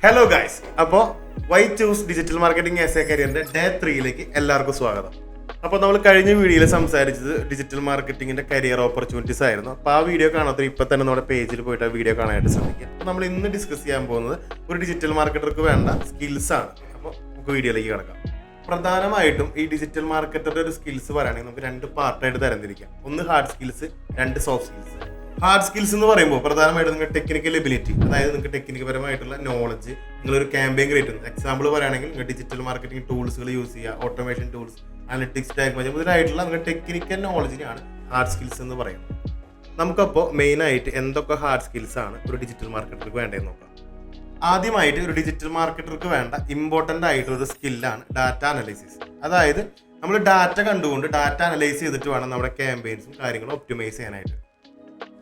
Hello guys, അപ്പോൾ why choose digital marketing as a കരിയറിന്റെ day 3 എല്ലാവർക്കും സ്വാഗതം. അപ്പോൾ നമ്മൾ കഴിഞ്ഞ വീഡിയോയിൽ സംസാരിച്ചത് ഡിജിറ്റൽ മാർക്കറ്റിംഗിന്റെ കരിയർ ഓപ്പർച്യൂണിറ്റീസ് ആയിരുന്നു. അപ്പോൾ ആ വീഡിയോ കാണാത്ത ഇപ്പം തന്നെ നമ്മുടെ പേജിൽ പോയിട്ട് ആ വീഡിയോ കാണാനായിട്ട് ശ്രമിക്കുക. അപ്പോൾ നമ്മൾ ഇന്ന് ഡിസ്കസ് ചെയ്യാൻ പോകുന്നത് ഒരു ഡിജിറ്റൽ മാർക്കറ്റർക്ക് വേണ്ട സ്കിൽസ് ആണ്. അപ്പോൾ നമുക്ക് വീഡിയോയിലേക്ക് കിടക്കാം. പ്രധാനമായിട്ടും ഈ ഡിജിറ്റൽ മാർക്കറ്ററുടെ ഒരു സ്കിൽസ് പറയുകയാണെങ്കിൽ നമുക്ക് രണ്ട് പാർട്ടായിട്ട് തരംതിരിക്കാം. ഒന്ന് ഹാർഡ് സ്കിൽസ്, രണ്ട് സോഫ്റ്റ് സ്കിൽസ്. ഹാർഡ് സ്കിൽസ് എന്ന് പറയുമ്പോൾ പ്രധാനമായിട്ടും നിങ്ങൾ ടെക്നിക്കൽ എബിലിറ്റി, അതായത് നിങ്ങൾക്ക് ടെക്നിക്കൽ പരമായിട്ടുള്ള നോളജ്, നിങ്ങളൊരു ക്യാമ്പയിൻ ക്രിയേറ്റ് ചെയ്യുന്നത്. എക്സാമ്പിൾ പറയുകയാണെങ്കിൽ നിങ്ങൾ ഡിജിറ്റൽ മാർക്കറ്റിംഗ് ടൂൾസുകൾ യൂസ് ചെയ്യുക, ഓട്ടോമേഷൻ ടൂൾസ്, അനലിറ്റിക്സ്, ടാഗ് മുതലായിട്ടുള്ള നിങ്ങൾ ടെക്നിക്കൽ നോളജിനെയാണ് ഹാർഡ് സ്കിൽസ് എന്ന് പറയുന്നത്. നമുക്കപ്പോൾ മെയിനായിട്ട് എന്തൊക്കെ ഹാർഡ് സ്കിൽസ് ആണ് ഒരു ഡിജിറ്റൽ മാർക്കറ്റർക്ക് വേണ്ടതെന്ന് നോക്കാം. ആദ്യമായിട്ട് ഒരു ഡിജിറ്റൽ മാർക്കറ്റർക്ക് വേണ്ട ഇമ്പോർട്ടൻ്റ് ആയിട്ടൊരു സ്കില്ലാണ് ഡാറ്റ അനലൈസിസ്. അതായത് നമ്മൾ ഡാറ്റ കണ്ടുകൊണ്ട് ഡാറ്റ അനലൈസ് ചെയ്തിട്ട് വേണം നമ്മുടെ ക്യാമ്പയിൻസും കാര്യങ്ങളും ഒപ്റ്റിമൈസ് ചെയ്യാനായിട്ട്.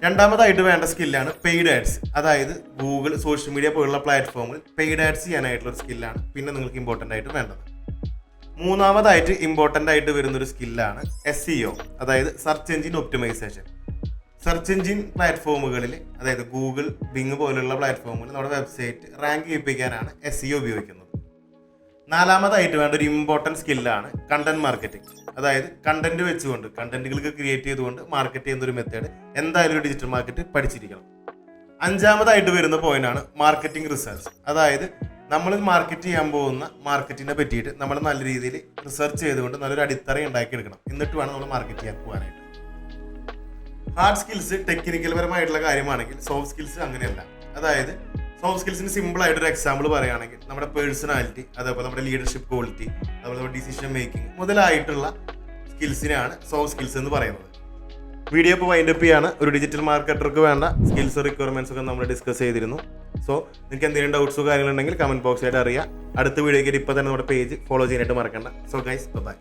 രണ്ടാമതായിട്ട് വേണ്ട സ്കില്ലാണ് പെയ്ഡ് ആഡ്സ്. അതായത് ഗൂഗിൾ, സോഷ്യൽ മീഡിയ പോലുള്ള പ്ലാറ്റ്ഫോമിൽ പെയ്ഡ് ആഡ്സ് ചെയ്യാനായിട്ടുള്ള ഒരു സ്കില്ലാണ് പിന്നെ നിങ്ങൾക്ക് ഇമ്പോർട്ടൻ്റ് ആയിട്ട് വേണ്ടത്. മൂന്നാമതായിട്ട് ഇമ്പോർട്ടൻ്റ് ആയിട്ട് വരുന്നൊരു സ്കില്ലാണ് SEO, അതായത് search engine optimisation. Search engine പ്ലാറ്റ്ഫോമുകളിൽ, അതായത് ഗൂഗിൾ, ബിങ് പോലുള്ള പ്ലാറ്റ്ഫോമുകളിൽ നമ്മുടെ വെബ്സൈറ്റ് റാങ്ക് ചെയ്യിപ്പിക്കാനാണ് SEO ഉപയോഗിക്കുന്നത്. നാലാമതായിട്ട് വേണ്ട ഒരു ഇമ്പോർട്ടൻറ്റ് സ്കില്ലാണ് കണ്ടന്റ് മാർക്കറ്റിംഗ്. അതായത് കണ്ടന്റ് വെച്ചുകൊണ്ട്, കണ്ടന്റുകൾക്ക് ക്രിയേറ്റ് ചെയ്തുകൊണ്ട് മാർക്കറ്റ് ചെയ്യുന്ന ഒരു മെത്തേഡ് എന്തായാലും ഒരു ഡിജിറ്റൽ മാർക്കറ്റ് പഠിച്ചിരിക്കണം. അഞ്ചാമതായിട്ട് വരുന്ന പോയിന്റാണ് മാർക്കറ്റിംഗ് റിസർച്ച്. അതായത് നമ്മൾ മാർക്കറ്റ് ചെയ്യാൻ പോകുന്ന മാർക്കറ്റിനെ പറ്റിയിട്ട് നമ്മൾ നല്ല രീതിയിൽ റിസർച്ച് ചെയ്തുകൊണ്ട് നല്ലൊരു അടിത്തറ ഉണ്ടാക്കിയെടുക്കണം. എന്നിട്ട് വേണം നമ്മൾ മാർക്കറ്റ് ചെയ്യാൻ പോകാനായിട്ട്. ഹാർഡ് സ്കിൽസ് ടെക്നിക്കൽ പരമായിട്ടുള്ള കാര്യമാണെങ്കിൽ സോഫ്റ്റ് സ്കിൽസ് അങ്ങനെയല്ല. അതായത് സോഫ്റ്റ് സ്കിൽസിന് സിമ്പിൾ ആയിട്ടൊരു എക്സാമ്പിൾ പറയുകയാണെങ്കിൽ നമ്മുടെ പേഴ്സണാലിറ്റി, അതേപോലെ നമ്മുടെ ലീഡർഷിപ്പ് ക്വാളിറ്റി, അതുപോലെ നമ്മുടെ ഡിസിഷൻ മേക്കിംഗ് മുതലായിട്ടുള്ള സ്കിൽസിനെയാണ് സോഫ്റ്റ് സ്കിൽസ് എന്ന് പറയുന്നത്. വീഡിയോ ഇപ്പോൾ വൈൻഡപ്പ് ചെയ്യാണ്. ഒരു ഡിജിറ്റൽ മാർക്കറ്റർക്ക് വേണ്ട സ്കിൽസ് റിക്വയർമെൻറ്റ്സ് ഒക്കെ നമ്മൾ ഡിസ്കസ് ചെയ്തിരുന്നു. സോ നിങ്ങൾക്ക് എന്തെങ്കിലും ഡൗട്ട്സോ കാര്യങ്ങളുണ്ടെങ്കിൽ കമൻറ്റ് ബോക്സായിട്ട് അറിയാം. അടുത്ത വീഡിയോയ്ക്ക് ഇപ്പോൾ തന്നെ നമ്മുടെ പേജ് ഫോളോ ചെയ്യാനായിട്ട് മറക്കണ്ട. So guys, by.